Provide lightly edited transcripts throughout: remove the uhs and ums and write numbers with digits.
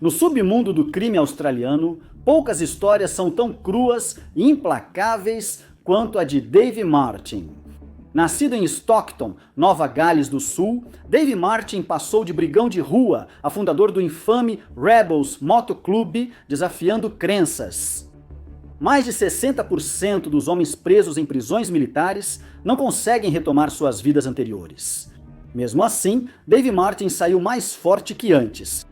No submundo do crime australiano, poucas histórias são tão cruas e implacáveis quanto a de Dave Martin. Nascido em Stockton, Nova Gales do Sul, Dave Martin passou de brigão de rua a fundador do infame Rebels Motoclube, desafiando crenças. Mais de 60% dos homens presos em prisões militares não conseguem retomar suas vidas anteriores. Mesmo assim, Dave Martin saiu mais forte que antes.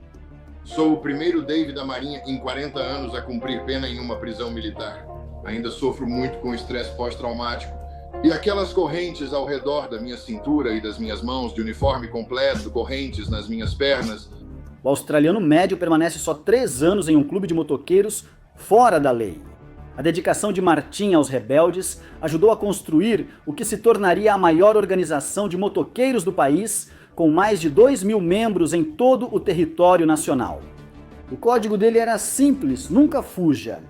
Sou o primeiro Dave da Marinha em 40 anos a cumprir pena em uma prisão militar. Ainda sofro muito com estresse pós-traumático. E aquelas correntes ao redor da minha cintura e das minhas mãos, de uniforme completo, correntes nas minhas pernas. O australiano médio permanece só 3 anos em um clube de motoqueiros fora da lei. A dedicação de Martin aos rebeldes ajudou a construir o que se tornaria a maior organização de motoqueiros do país, com mais de 2.000 membros em todo o território nacional. O código dele era simples: nunca fuja.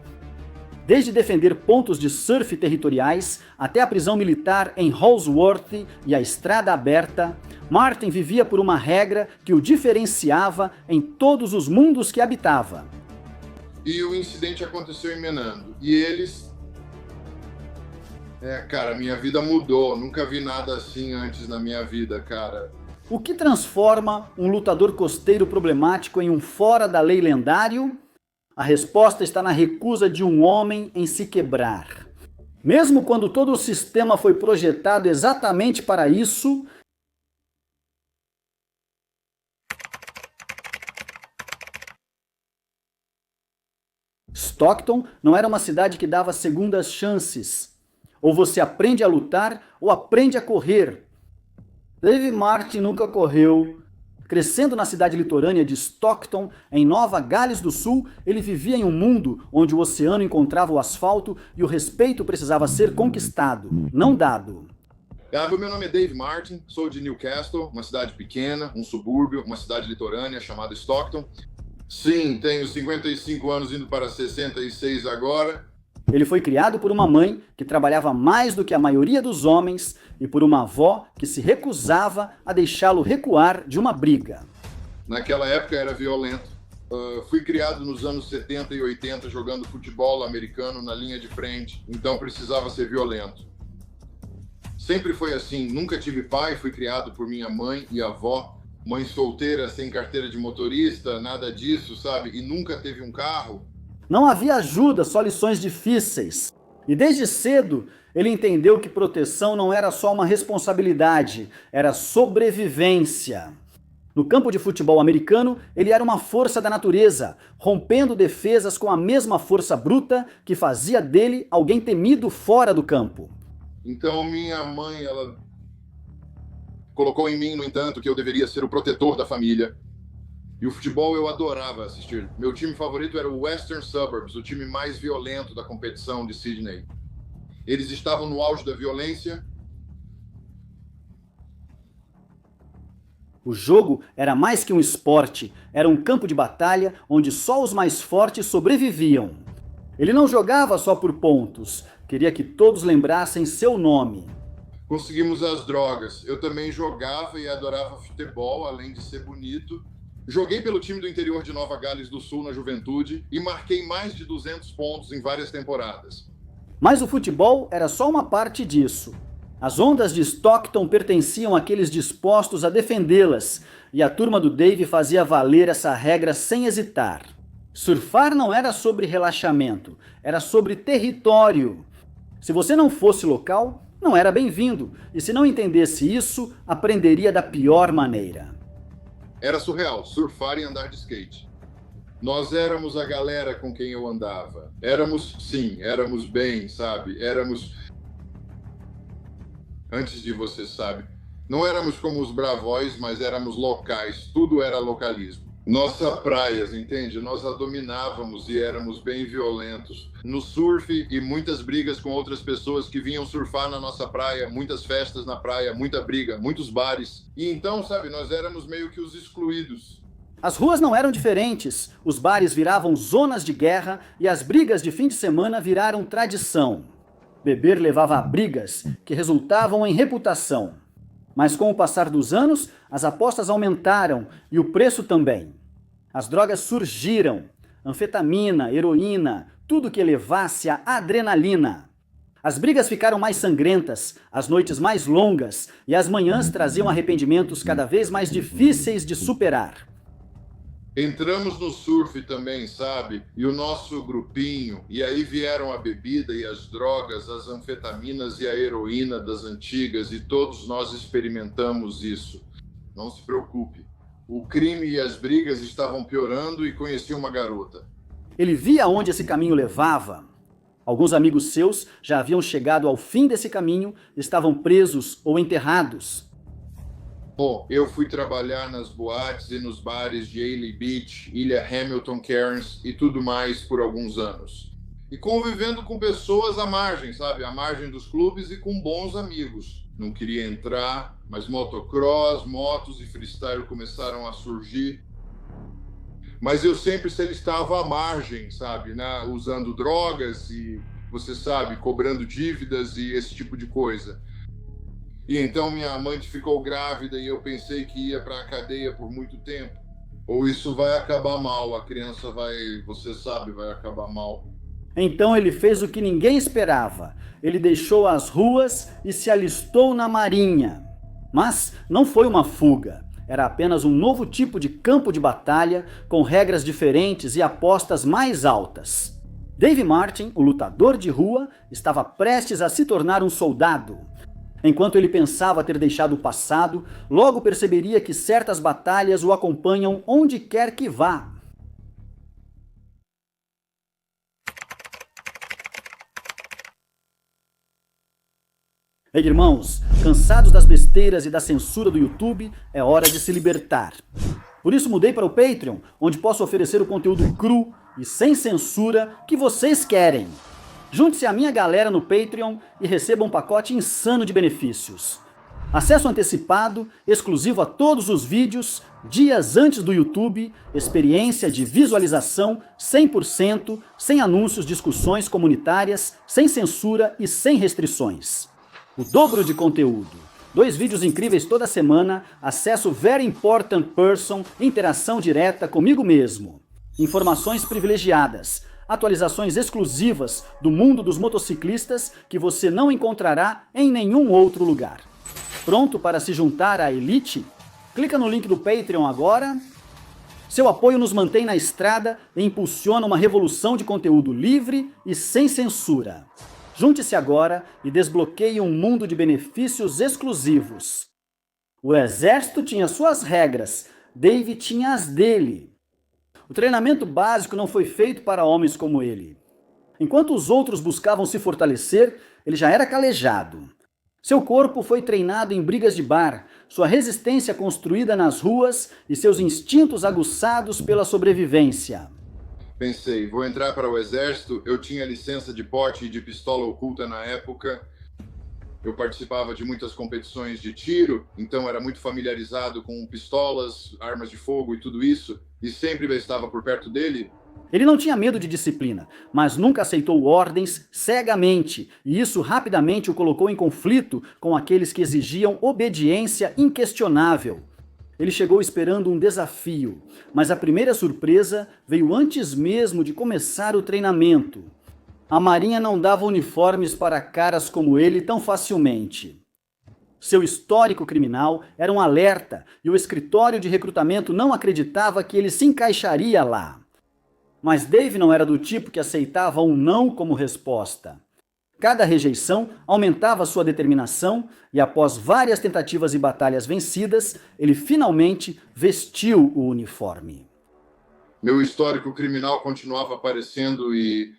Desde defender pontos de surf territoriais até a prisão militar em Holsworthy e a estrada aberta, Martin vivia por uma regra que o diferenciava em todos os mundos que habitava. E o incidente aconteceu em Menando. E eles... cara, minha vida mudou. Nunca vi nada assim antes na minha vida, cara. O que transforma um lutador costeiro problemático em um fora da lei lendário? A resposta está na recusa de um homem em se quebrar. Mesmo quando todo o sistema foi projetado exatamente para isso, Stockton não era uma cidade que dava segundas chances. Ou você aprende a lutar ou aprende a correr. Dave Martin nunca correu. Crescendo na cidade litorânea de Stockton, em Nova Gales do Sul, ele vivia em um mundo onde o oceano encontrava o asfalto e o respeito precisava ser conquistado, não dado. Meu nome é Dave Martin, sou de Newcastle, uma cidade pequena, um subúrbio, uma cidade litorânea chamada Stockton. Sim, tenho 55 anos, indo para 66 agora. Ele foi criado por uma mãe que trabalhava mais do que a maioria dos homens e por uma avó que se recusava a deixá-lo recuar de uma briga. Naquela época era violento. Fui criado nos anos 70 e 80 jogando futebol americano na linha de frente, então precisava ser violento. Sempre foi assim, nunca tive pai, fui criado por minha mãe e avó. Mãe solteira, sem carteira de motorista, nada disso, sabe? E nunca teve um carro. Não havia ajuda, só lições difíceis. E desde cedo, ele entendeu que proteção não era só uma responsabilidade, era sobrevivência. No campo de futebol americano, ele era uma força da natureza, rompendo defesas com a mesma força bruta que fazia dele alguém temido fora do campo. Então minha mãe, ela colocou em mim, no entanto, que eu deveria ser o protetor da família. E o futebol eu adorava assistir. Meu time favorito era o Western Suburbs, o time mais violento da competição de Sydney. Eles estavam no auge da violência. O jogo era mais que um esporte, era um campo de batalha onde só os mais fortes sobreviviam. Ele não jogava só por pontos, queria que todos lembrassem seu nome. Conseguimos as drogas. Eu também jogava e adorava futebol, além de ser bonito. Joguei pelo time do interior de Nova Gales do Sul na juventude e marquei mais de 200 pontos em várias temporadas. Mas o futebol era só uma parte disso. As ondas de Stockton pertenciam àqueles dispostos a defendê-las, e a turma do Dave fazia valer essa regra sem hesitar. Surfar não era sobre relaxamento, era sobre território. Se você não fosse local, não era bem-vindo, e se não entendesse isso, aprenderia da pior maneira. Era surreal, surfar e andar de skate. Nós éramos a galera com quem eu andava. Éramos bem, sabe? Éramos... Antes de você, sabe? Não éramos como os bravóis, mas éramos locais. Tudo era localismo. Nossa praias, entende? Nós a dominávamos e éramos bem violentos. No surf e muitas brigas com outras pessoas que vinham surfar na nossa praia, muitas festas na praia, muita briga, muitos bares. E então, sabe, nós éramos meio que os excluídos. As ruas não eram diferentes, os bares viravam zonas de guerra e as brigas de fim de semana viraram tradição. Beber levava a brigas que resultavam em reputação. Mas com o passar dos anos, as apostas aumentaram e o preço também. As drogas surgiram: anfetamina, heroína, tudo que elevasse a adrenalina. As brigas ficaram mais sangrentas, as noites mais longas e as manhãs traziam arrependimentos cada vez mais difíceis de superar. Entramos no surf também, sabe? E o nosso grupinho, e aí vieram a bebida e as drogas, as anfetaminas e a heroína das antigas, e todos nós experimentamos isso. Não se preocupe. O crime e as brigas estavam piorando e conheci uma garota. Ele via onde esse caminho levava. Alguns amigos seus já haviam chegado ao fim desse caminho, estavam presos ou enterrados. Bom, eu fui trabalhar nas boates e nos bares de Ailey Beach, Ilha Hamilton Cairns e tudo mais por alguns anos. E convivendo com pessoas à margem, sabe? À margem dos clubes e com bons amigos. Não queria entrar, mas motocross, motos e freestyle começaram a surgir. Mas eu sempre estava à margem, sabe? Usando drogas e, você sabe, cobrando dívidas e esse tipo de coisa. E então minha amante ficou grávida e eu pensei que ia para a cadeia por muito tempo. Ou isso vai acabar mal, a criança vai, você sabe, vai acabar mal. Então ele fez o que ninguém esperava. Ele deixou as ruas e se alistou na Marinha. Mas não foi uma fuga. Era apenas um novo tipo de campo de batalha, com regras diferentes e apostas mais altas. Dave Martin, o lutador de rua, estava prestes a se tornar um soldado. Enquanto ele pensava ter deixado o passado, logo perceberia que certas batalhas o acompanham onde quer que vá. Ei, irmãos, cansados das besteiras e da censura do YouTube, é hora de se libertar. Por isso mudei para o Patreon, onde posso oferecer o conteúdo cru e sem censura que vocês querem. Junte-se à minha galera no Patreon e receba um pacote insano de benefícios. Acesso antecipado, exclusivo a todos os vídeos, dias antes do YouTube, experiência de visualização 100%, sem anúncios, discussões comunitárias, sem censura e sem restrições. O dobro de conteúdo. 2 vídeos incríveis toda semana, acesso very important person, interação direta comigo mesmo. Informações privilegiadas. Atualizações exclusivas do mundo dos motociclistas que você não encontrará em nenhum outro lugar. Pronto para se juntar à elite? Clica no link do Patreon agora. Seu apoio nos mantém na estrada e impulsiona uma revolução de conteúdo livre e sem censura. Junte-se agora e desbloqueie um mundo de benefícios exclusivos. O exército tinha suas regras, Dave tinha as dele. O treinamento básico não foi feito para homens como ele. Enquanto os outros buscavam se fortalecer, ele já era calejado. Seu corpo foi treinado em brigas de bar, sua resistência construída nas ruas e seus instintos aguçados pela sobrevivência. Pensei, vou entrar para o exército, eu tinha licença de porte e de pistola oculta na época. Eu participava de muitas competições de tiro, então era muito familiarizado com pistolas, armas de fogo e tudo isso, e sempre estava por perto dele. Ele não tinha medo de disciplina, mas nunca aceitou ordens cegamente, e isso rapidamente o colocou em conflito com aqueles que exigiam obediência inquestionável. Ele chegou esperando um desafio, mas a primeira surpresa veio antes mesmo de começar o treinamento. A Marinha não dava uniformes para caras como ele tão facilmente. Seu histórico criminal era um alerta e o escritório de recrutamento não acreditava que ele se encaixaria lá. Mas Dave não era do tipo que aceitava um não como resposta. Cada rejeição aumentava sua determinação e após várias tentativas e batalhas vencidas, ele finalmente vestiu o uniforme. Meu histórico criminal continuava aparecendo e...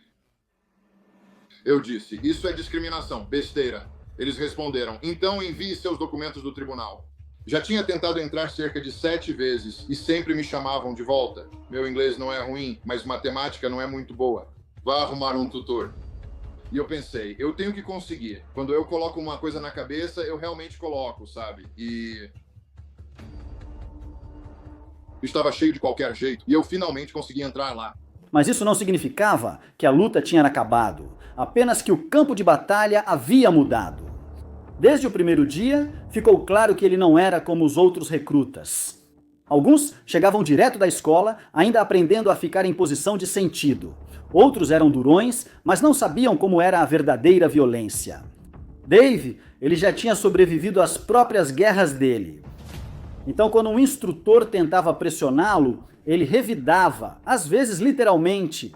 eu disse, isso é discriminação, besteira. Eles responderam, então envie seus documentos do tribunal. Já tinha tentado entrar cerca de 7 vezes e sempre me chamavam de volta. Meu inglês não é ruim, mas matemática não é muito boa. Vá arrumar um tutor. E eu pensei, eu tenho que conseguir. Quando eu coloco uma coisa na cabeça, eu realmente coloco, sabe? E... estava cheio de qualquer jeito e eu finalmente consegui entrar lá. Mas isso não significava que a luta tinha acabado, apenas que o campo de batalha havia mudado. Desde o primeiro dia, ficou claro que ele não era como os outros recrutas. Alguns chegavam direto da escola, ainda aprendendo a ficar em posição de sentido. Outros eram durões, mas não sabiam como era a verdadeira violência. Dave, ele já tinha sobrevivido às próprias guerras dele. Então, quando um instrutor tentava pressioná-lo, ele revidava, às vezes literalmente.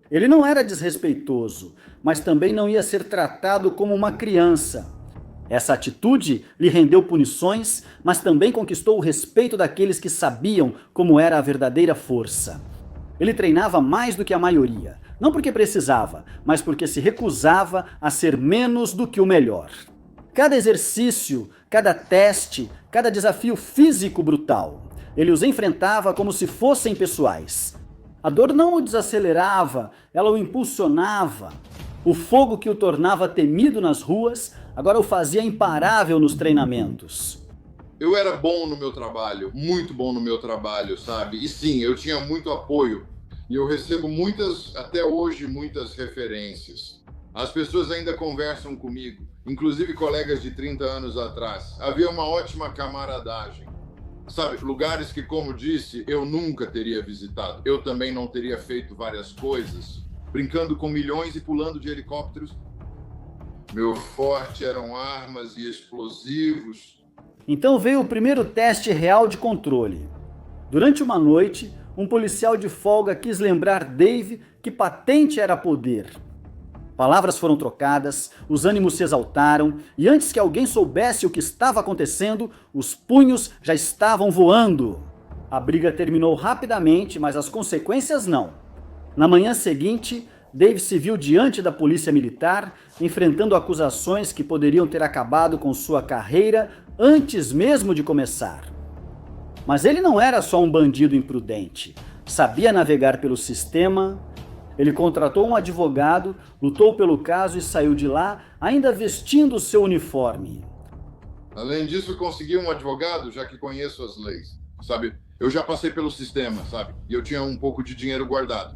Ele não era desrespeitoso, mas também não ia ser tratado como uma criança. Essa atitude lhe rendeu punições, mas também conquistou o respeito daqueles que sabiam como era a verdadeira força. Ele treinava mais do que a maioria, não porque precisava, mas porque se recusava a ser menos do que o melhor. Cada exercício, cada teste, cada desafio físico brutal, ele os enfrentava como se fossem pessoais. A dor não o desacelerava, ela o impulsionava. O fogo que o tornava temido nas ruas, agora o fazia imparável nos treinamentos. Eu era bom no meu trabalho, muito bom no meu trabalho, sabe? E sim, eu tinha muito apoio. E eu recebo até hoje, muitas referências. As pessoas ainda conversam comigo, inclusive colegas de 30 anos atrás. Havia uma ótima camaradagem. Sabe, lugares que, como disse, eu nunca teria visitado. Eu também não teria feito várias coisas, brincando com milhões e pulando de helicópteros. Meu forte eram armas e explosivos. Então veio o primeiro teste real de controle. Durante uma noite, um policial de folga quis lembrar Dave que patente era poder. Palavras foram trocadas, os ânimos se exaltaram, e antes que alguém soubesse o que estava acontecendo, os punhos já estavam voando. A briga terminou rapidamente, mas as consequências não. Na manhã seguinte, Dave se viu diante da polícia militar, enfrentando acusações que poderiam ter acabado com sua carreira antes mesmo de começar. Mas ele não era só um bandido imprudente. Sabia navegar pelo sistema. Ele contratou um advogado, lutou pelo caso e saiu de lá ainda vestindo o seu uniforme. Além disso, consegui um advogado, já que conheço as leis, sabe? Eu já passei pelo sistema, sabe? E eu tinha um pouco de dinheiro guardado.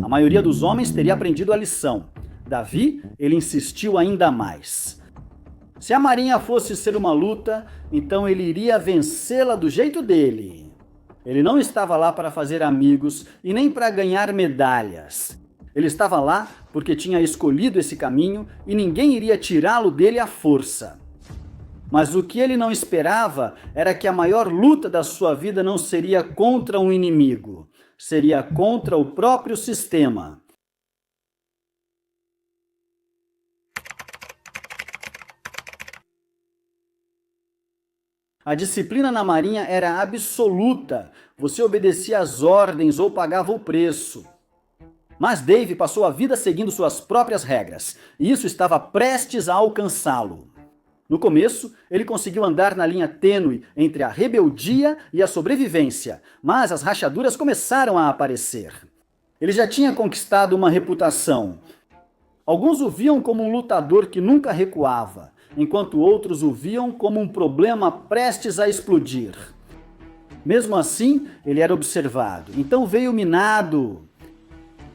A maioria dos homens teria aprendido a lição. Davi, ele insistiu ainda mais. Se a Marinha fosse ser uma luta, então ele iria vencê-la do jeito dele. Ele não estava lá para fazer amigos e nem para ganhar medalhas. Ele estava lá porque tinha escolhido esse caminho e ninguém iria tirá-lo dele à força. Mas o que ele não esperava era que a maior luta da sua vida não seria contra um inimigo, seria contra o próprio sistema. A disciplina na Marinha era absoluta. Você obedecia às ordens ou pagava o preço. Mas Dave passou a vida seguindo suas próprias regras, e isso estava prestes a alcançá-lo. No começo, ele conseguiu andar na linha tênue entre a rebeldia e a sobrevivência, mas as rachaduras começaram a aparecer. Ele já tinha conquistado uma reputação. Alguns o viam como um lutador que nunca recuava, enquanto outros o viam como um problema prestes a explodir. Mesmo assim, ele era observado, então veio minado.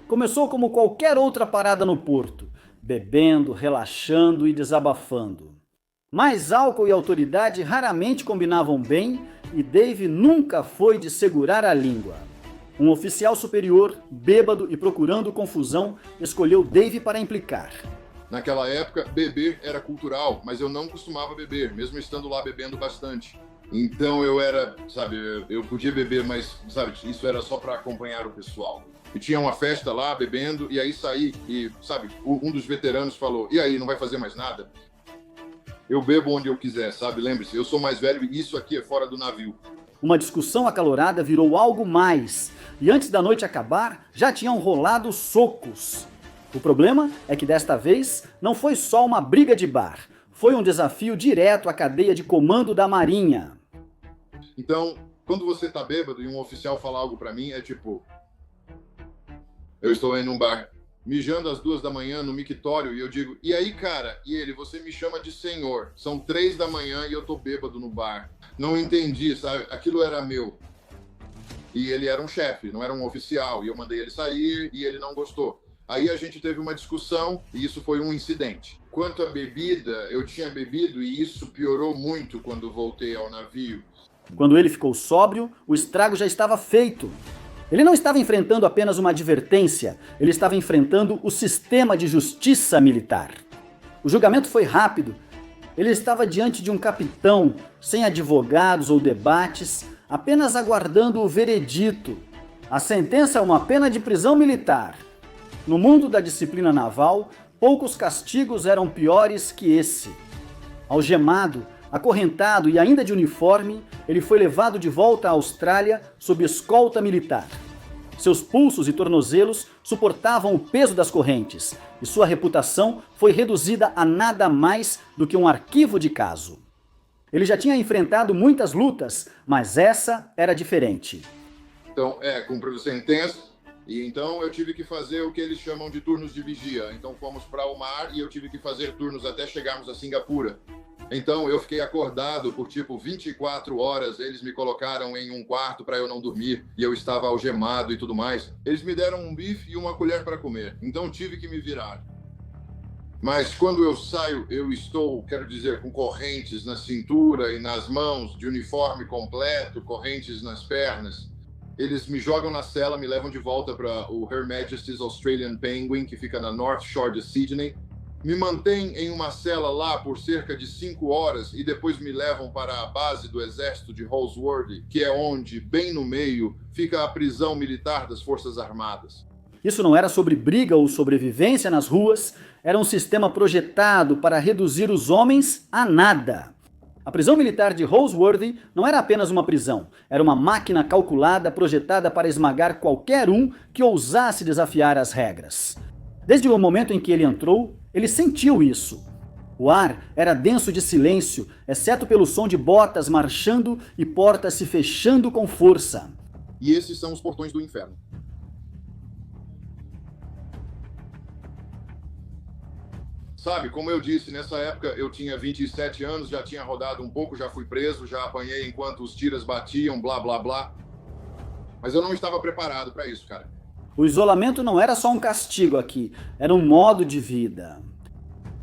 Começou como qualquer outra parada no porto, bebendo, relaxando e desabafando. Mas álcool e autoridade raramente combinavam bem e Dave nunca foi de segurar a língua. Um oficial superior, bêbado e procurando confusão, escolheu Dave para implicar. Naquela época, beber era cultural, mas eu não costumava beber, mesmo estando lá bebendo bastante. Então eu podia beber, mas, isso era só para acompanhar o pessoal. E tinha uma festa lá, bebendo, e aí saí e, um dos veteranos falou, e aí, não vai fazer mais nada? Eu bebo onde eu quiser, Lembre-se, eu sou mais velho e isso aqui é fora do navio. Uma discussão acalorada virou algo mais, e antes da noite acabar, já tinham rolado socos. O problema é que desta vez não foi só uma briga de bar, foi um desafio direto à cadeia de comando da Marinha. Então, quando você tá bêbado e um oficial fala algo pra mim, é tipo... Eu estou em um bar, mijando às 2 da manhã no mictório e eu digo, e aí, cara? E ele, você me chama de senhor. São 3 da manhã e eu tô bêbado no bar. Não entendi, Aquilo era meu. E ele era um chefe, não era um oficial. E eu mandei ele sair e ele não gostou. Aí a gente teve uma discussão e isso foi um incidente. Quanto à bebida, eu tinha bebido e isso piorou muito quando voltei ao navio. Quando ele ficou sóbrio, o estrago já estava feito. Ele não estava enfrentando apenas uma advertência, ele estava enfrentando o sistema de justiça militar. O julgamento foi rápido. Ele estava diante de um capitão, sem advogados ou debates, apenas aguardando o veredito. A sentença é uma pena de prisão militar. No mundo da disciplina naval, poucos castigos eram piores que esse. Algemado, acorrentado e ainda de uniforme, ele foi levado de volta à Austrália sob escolta militar. Seus pulsos e tornozelos suportavam o peso das correntes e sua reputação foi reduzida a nada mais do que um arquivo de caso. Ele já tinha enfrentado muitas lutas, mas essa era diferente. Então, cumpriu sentença, e então eu tive que fazer o que eles chamam de turnos de vigia. Então fomos para o mar e eu tive que fazer turnos até chegarmos a Singapura. Então eu fiquei acordado por 24 horas, eles me colocaram em um quarto para eu não dormir, e eu estava algemado e tudo mais. Eles me deram um bife e uma colher para comer, então tive que me virar. Mas quando eu saio, eu estou, quero dizer, com correntes na cintura e nas mãos, de uniforme completo, correntes nas pernas. Eles me jogam na cela, me levam de volta para o Her Majesty's Australian Penguin, que fica na North Shore de Sydney. Me mantêm em uma cela lá por cerca de 5 horas e depois me levam para a base do exército de Holsworthy, que é onde, bem no meio, fica a prisão militar das Forças Armadas. Isso não era sobre briga ou sobrevivência nas ruas, era um sistema projetado para reduzir os homens a nada. A prisão militar de Holsworthy não era apenas uma prisão, era uma máquina calculada projetada para esmagar qualquer um que ousasse desafiar as regras. Desde o momento em que ele entrou, ele sentiu isso. O ar era denso de silêncio, exceto pelo som de botas marchando e portas se fechando com força. E esses são os portões do inferno. Sabe, como eu disse, nessa época eu tinha 27 anos, já tinha rodado um pouco, já fui preso, já apanhei enquanto os tiras batiam, blá, blá, blá. Mas eu não estava preparado para isso, cara. O isolamento não era só um castigo aqui, era um modo de vida.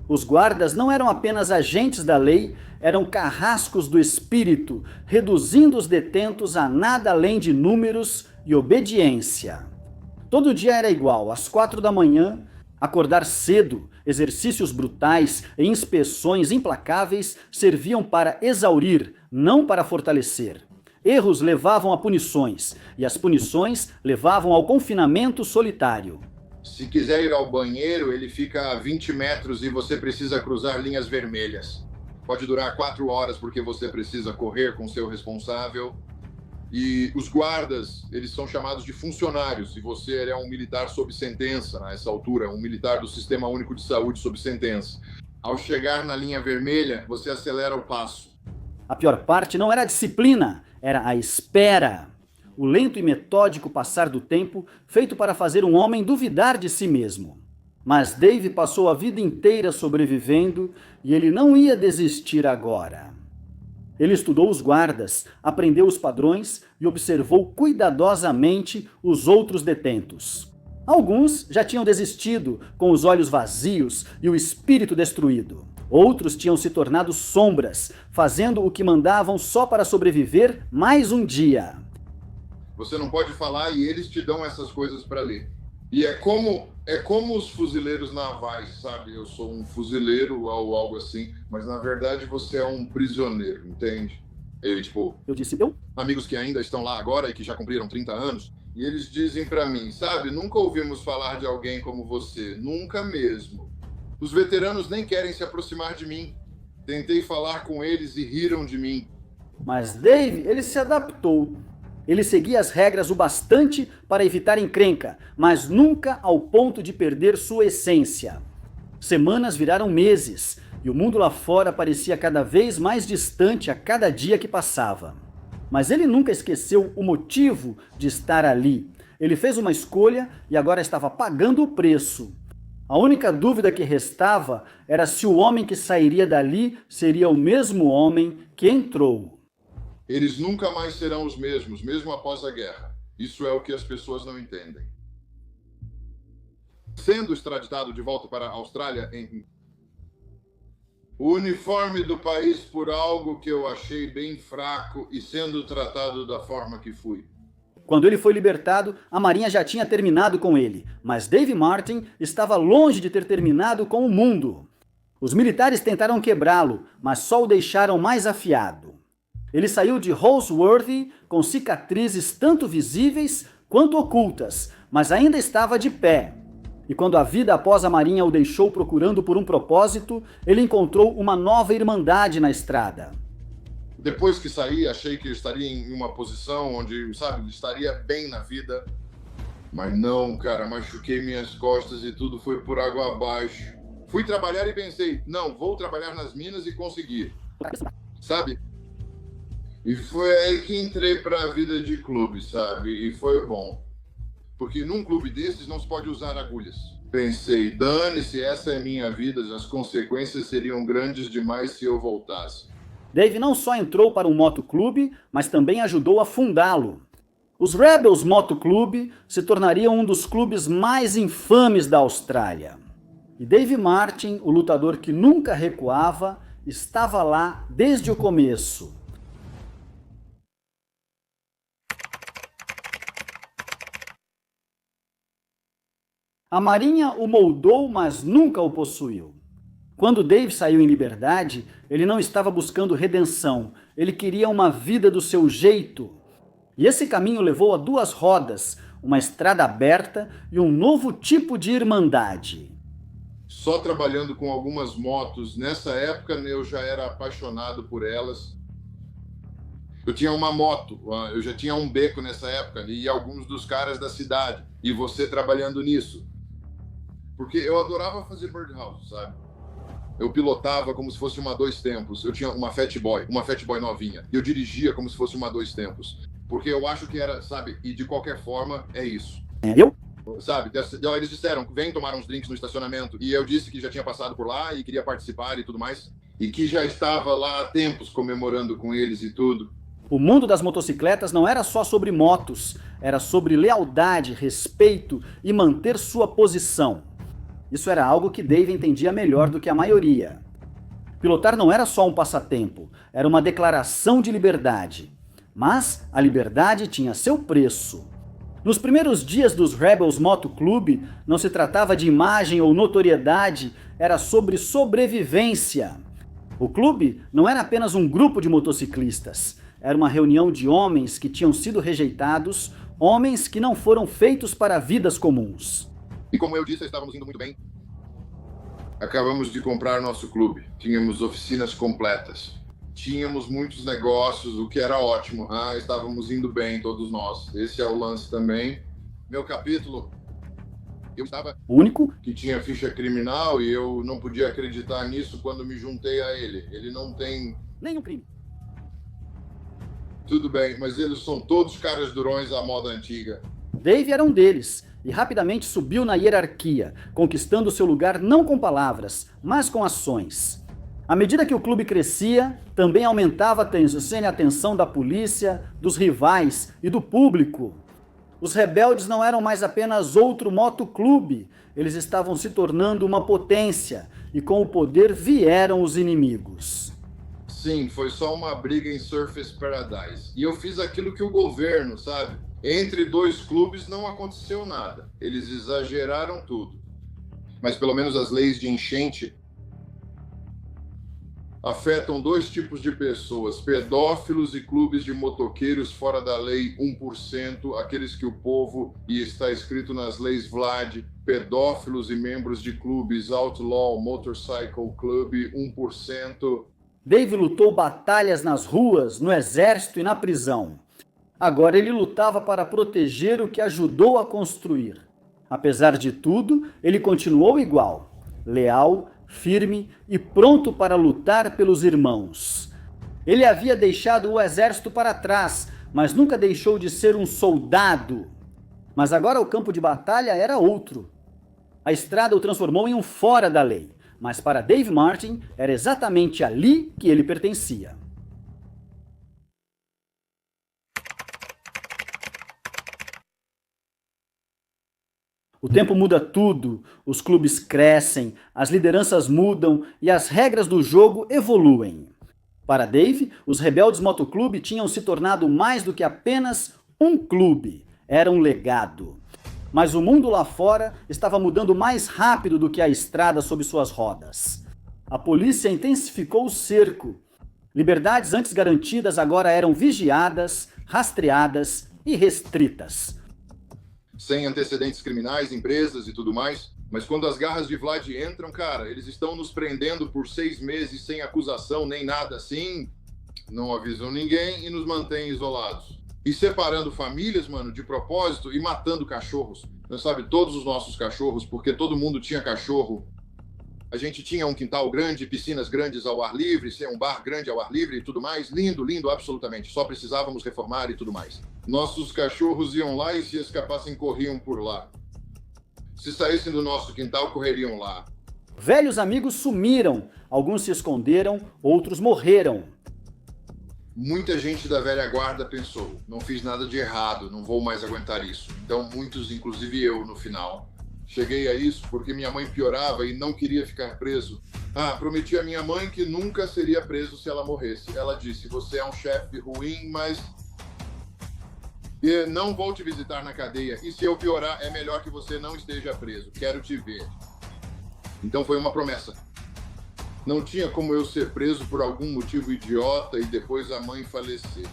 Os guardas não eram apenas agentes da lei, eram carrascos do espírito, reduzindo os detentos a nada além de números e obediência. Todo dia era igual, às 4 da manhã, acordar cedo, exercícios brutais e inspeções implacáveis serviam para exaurir, não para fortalecer. Erros levavam a punições, e as punições levavam ao confinamento solitário. Se quiser ir ao banheiro, ele fica a 20 metros e você precisa cruzar linhas vermelhas. Pode durar 4 horas porque você precisa correr com seu responsável. E os guardas, eles são chamados de funcionários, e você é um militar sob sentença nessa altura, um militar do Sistema Único de Saúde sob sentença. Ao chegar na linha vermelha, você acelera o passo. A pior parte não era a disciplina, era a espera. O lento e metódico passar do tempo, feito para fazer um homem duvidar de si mesmo. Mas Dave passou a vida inteira sobrevivendo e ele não ia desistir agora. Ele estudou os guardas, aprendeu os padrões e observou cuidadosamente os outros detentos. Alguns já tinham desistido, com os olhos vazios e o espírito destruído. Outros tinham se tornado sombras, fazendo o que mandavam só para sobreviver mais um dia. Você não pode falar e eles te dão essas coisas para ler. E é como os fuzileiros navais, sabe? Eu sou um fuzileiro ou algo assim, mas na verdade você é um prisioneiro, entende? Eu disse, amigos que ainda estão lá agora e que já cumpriram 30 anos, e eles dizem para mim, sabe? Nunca ouvimos falar de alguém como você, nunca mesmo. Os veteranos nem querem se aproximar de mim. Tentei falar com eles e riram de mim. Mas Dave, ele se adaptou. Ele seguia as regras o bastante para evitar encrenca, mas nunca ao ponto de perder sua essência. Semanas viraram meses, e o mundo lá fora parecia cada vez mais distante a cada dia que passava. Mas ele nunca esqueceu o motivo de estar ali. Ele fez uma escolha e agora estava pagando o preço. A única dúvida que restava era se o homem que sairia dali seria o mesmo homem que entrou. Eles nunca mais serão os mesmos, mesmo após a guerra. Isso é o que as pessoas não entendem. Sendo extraditado de volta para a Austrália O uniforme do país por algo que eu achei bem fraco e sendo tratado da forma que fui. Quando ele foi libertado, a Marinha já tinha terminado com ele, mas Dave Martin estava longe de ter terminado com o mundo. Os militares tentaram quebrá-lo, mas só o deixaram mais afiado. Ele saiu de Holsworthy com cicatrizes tanto visíveis quanto ocultas, mas ainda estava de pé. E quando a vida após a Marinha o deixou procurando por um propósito, ele encontrou uma nova irmandade na estrada. Depois que saí, achei que eu estaria em uma posição onde, sabe, estaria bem na vida. Mas não, cara, machuquei minhas costas e tudo foi por água abaixo. Fui trabalhar e pensei, não, vou trabalhar nas minas e conseguir. Sabe? E foi aí que entrei para a vida de clube, sabe? E foi bom. Porque num clube desses não se pode usar agulhas. Pensei, dane-se, essa é minha vida, as consequências seriam grandes demais se eu voltasse. Dave não só entrou para um motoclube, mas também ajudou a fundá-lo. Os Rebels Motoclube se tornariam um dos clubes mais infames da Austrália. E Dave Martin, o lutador que nunca recuava, estava lá desde o começo. A Marinha o moldou, mas nunca o possuiu. Quando Dave saiu em liberdade, ele não estava buscando redenção, ele queria uma vida do seu jeito. E esse caminho levou a duas rodas, uma estrada aberta e um novo tipo de irmandade. Só trabalhando com algumas motos, nessa época eu já era apaixonado por elas. Eu tinha uma moto, eu já tinha um beco nessa época, e alguns dos caras da cidade, e você trabalhando nisso. Porque eu adorava fazer birdhouse, sabe? Eu pilotava como se fosse uma dois tempos. Eu tinha uma Fat Boy novinha. E eu dirigia como se fosse uma dois tempos. Porque eu acho que era, sabe? E de qualquer forma, é isso. Eu? Sabe? Eles disseram, vem tomar uns drinks no estacionamento. E eu disse que já tinha passado por lá e queria participar e tudo mais. E que já estava lá há tempos comemorando com eles e tudo. O mundo das motocicletas não era só sobre motos. Era sobre lealdade, respeito e manter sua posição. Isso era algo que Dave entendia melhor do que a maioria. Pilotar não era só um passatempo, era uma declaração de liberdade. Mas a liberdade tinha seu preço. Nos primeiros dias dos Rebels Motoclube, não se tratava de imagem ou notoriedade, era sobre sobrevivência. O clube não era apenas um grupo de motociclistas, era uma reunião de homens que tinham sido rejeitados, homens que não foram feitos para vidas comuns. E como eu disse, estávamos indo muito bem. Acabamos de comprar nosso clube. Tínhamos oficinas completas. Tínhamos muitos negócios, o que era ótimo. Estávamos indo bem, todos nós. Esse é o lance também. Meu capítulo, eu estava Único? Que tinha ficha criminal e eu não podia acreditar nisso quando me juntei a ele. Ele não tem Nenhum crime. Tudo bem, mas eles são todos caras durões à moda antiga. Dave era um deles e rapidamente subiu na hierarquia, conquistando seu lugar não com palavras, mas com ações. À medida que o clube crescia, também aumentava a atenção da polícia, dos rivais e do público. Os rebeldes não eram mais apenas outro motoclube, eles estavam se tornando uma potência, e com o poder vieram os inimigos. Sim, foi só uma briga em Surface Paradise. E eu fiz aquilo que o governo, sabe? Entre dois clubes não aconteceu nada. Eles exageraram tudo. Mas pelo menos as leis de enchente afetam dois tipos de pessoas: pedófilos e clubes de motoqueiros fora da lei 1%, aqueles que o povo, e está escrito nas leis Vlad, pedófilos e membros de clubes Outlaw Motorcycle Club 1%. Dave lutou batalhas nas ruas, no exército e na prisão. Agora ele lutava para proteger o que ajudou a construir. Apesar de tudo, ele continuou igual, leal, firme e pronto para lutar pelos irmãos. Ele havia deixado o exército para trás, mas nunca deixou de ser um soldado. Mas agora o campo de batalha era outro. A estrada o transformou em um fora da lei, mas para Dave Martin era exatamente ali que ele pertencia. O tempo muda tudo, os clubes crescem, as lideranças mudam e as regras do jogo evoluem. Para Dave, os Rebeldes Motoclube tinham se tornado mais do que apenas um clube, era um legado. Mas o mundo lá fora estava mudando mais rápido do que a estrada sob suas rodas. A polícia intensificou o cerco. Liberdades antes garantidas agora eram vigiadas, rastreadas e restritas. Sem antecedentes criminais, empresas e tudo mais. Mas quando as garras de Vlad entram, cara, eles estão nos prendendo por 6 meses sem acusação nem nada assim. Não avisam ninguém e nos mantêm isolados. E separando famílias, mano, de propósito e matando cachorros. Não sabe, todos os nossos cachorros, porque todo mundo tinha cachorro. A gente tinha um quintal grande, piscinas grandes ao ar livre, um bar grande ao ar livre e tudo mais. Lindo, lindo, absolutamente. Só precisávamos reformar e tudo mais. Nossos cachorros iam lá e se escapassem, corriam por lá. Se saíssem do nosso quintal, correriam lá. Velhos amigos sumiram. Alguns se esconderam, outros morreram. Muita gente da velha guarda pensou, não fiz nada de errado, não vou mais aguentar isso. Então muitos, inclusive eu, no final. Cheguei a isso porque minha mãe piorava e não queria ficar preso. Prometi à minha mãe que nunca seria preso se ela morresse. Ela disse, você é um chefe ruim, mas não vou te visitar na cadeia. E se eu piorar, é melhor que você não esteja preso. Quero te ver. Então foi uma promessa. Não tinha como eu ser preso por algum motivo idiota e depois a mãe falecer.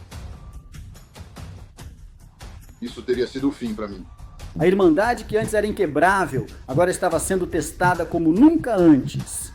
Isso teria sido o fim para mim. A Irmandade, que antes era inquebrável, agora estava sendo testada como nunca antes.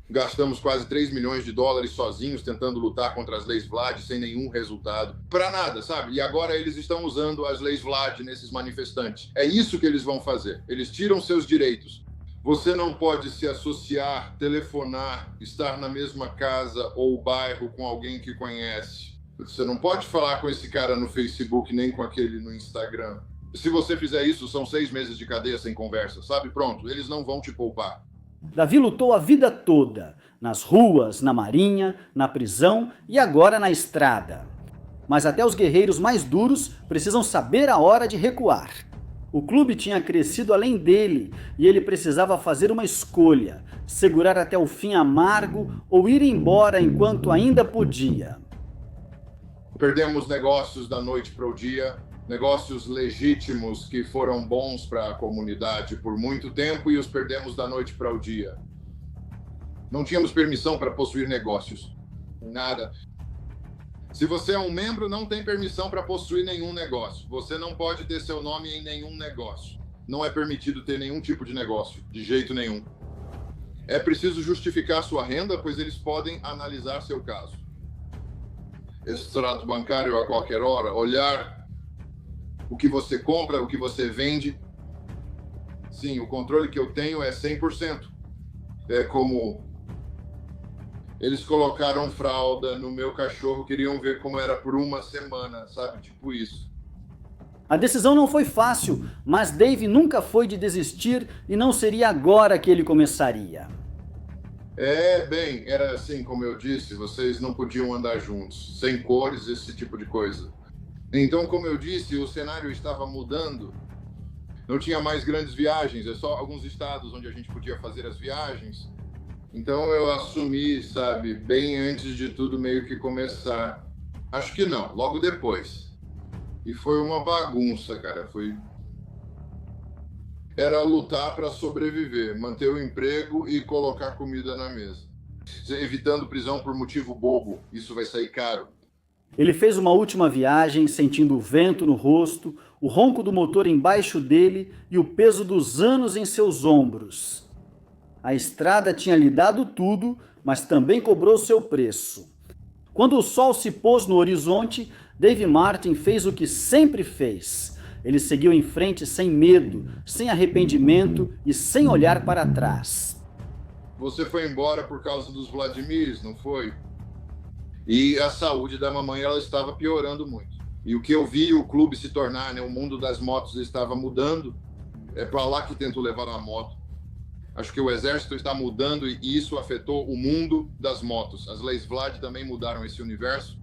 Gastamos quase 3 milhões de dólares sozinhos tentando lutar contra as leis Vlad sem nenhum resultado. Pra nada, sabe? E agora eles estão usando as leis Vlad nesses manifestantes. É isso que eles vão fazer. Eles tiram seus direitos. Você não pode se associar, telefonar, estar na mesma casa ou bairro com alguém que conhece. Você não pode falar com esse cara no Facebook, nem com aquele no Instagram. Se você fizer isso, são 6 meses de cadeia sem conversa, sabe? Pronto, eles não vão te poupar. Davi lutou a vida toda, nas ruas, na marinha, na prisão e agora na estrada. Mas até os guerreiros mais duros precisam saber a hora de recuar. O clube tinha crescido além dele e ele precisava fazer uma escolha, segurar até o fim amargo ou ir embora enquanto ainda podia. Perdemos negócios da noite para o dia, negócios legítimos que foram bons para a comunidade por muito tempo e os perdemos da noite para o dia. Não tínhamos permissão para possuir negócios, nada. Se você é um membro, não tem permissão para possuir nenhum negócio. Você não pode ter seu nome em nenhum negócio. Não é permitido ter nenhum tipo de negócio, de jeito nenhum. É preciso justificar sua renda, pois eles podem analisar seu caso. Extrato bancário a qualquer hora, olhar o que você compra, o que você vende. Sim, o controle que eu tenho é 100%. É como... Eles colocaram fralda no meu cachorro, queriam ver como era por uma semana, sabe? Tipo isso. A decisão não foi fácil, mas Dave nunca foi de desistir e não seria agora que ele começaria. Bem, era assim, como eu disse, vocês não podiam andar juntos, sem cores, esse tipo de coisa. Então, como eu disse, o cenário estava mudando. Não tinha mais grandes viagens, é só alguns estados onde a gente podia fazer as viagens. Então eu assumi, sabe, bem antes de tudo meio que começar. Acho que não, logo depois. E foi uma bagunça, cara, Era lutar para sobreviver, manter o emprego e colocar comida na mesa. Evitando prisão por motivo bobo, isso vai sair caro. Ele fez uma última viagem, sentindo o vento no rosto, o ronco do motor embaixo dele e o peso dos anos em seus ombros. A estrada tinha lhe dado tudo, mas também cobrou seu preço. Quando o sol se pôs no horizonte, Dave Martin fez o que sempre fez. Ele seguiu em frente sem medo, sem arrependimento e sem olhar para trás. Você foi embora por causa dos Vladimirs, não foi? E a saúde da mamãe ela estava piorando muito. E o que eu vi o clube se tornar, né, o mundo das motos estava mudando. É para lá que tento levar a moto. Acho que o exército está mudando e isso afetou o mundo das motos. As leis Vlad também mudaram esse universo.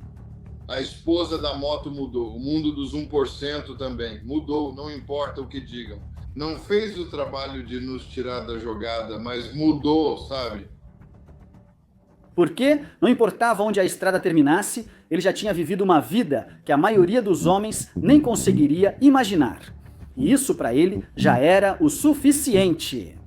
A esposa da moto mudou, o mundo dos 1% também mudou, não importa o que digam. Não fez o trabalho de nos tirar da jogada, mas mudou, sabe? Porque, não importava onde a estrada terminasse, ele já tinha vivido uma vida que a maioria dos homens nem conseguiria imaginar. E isso para ele já era o suficiente.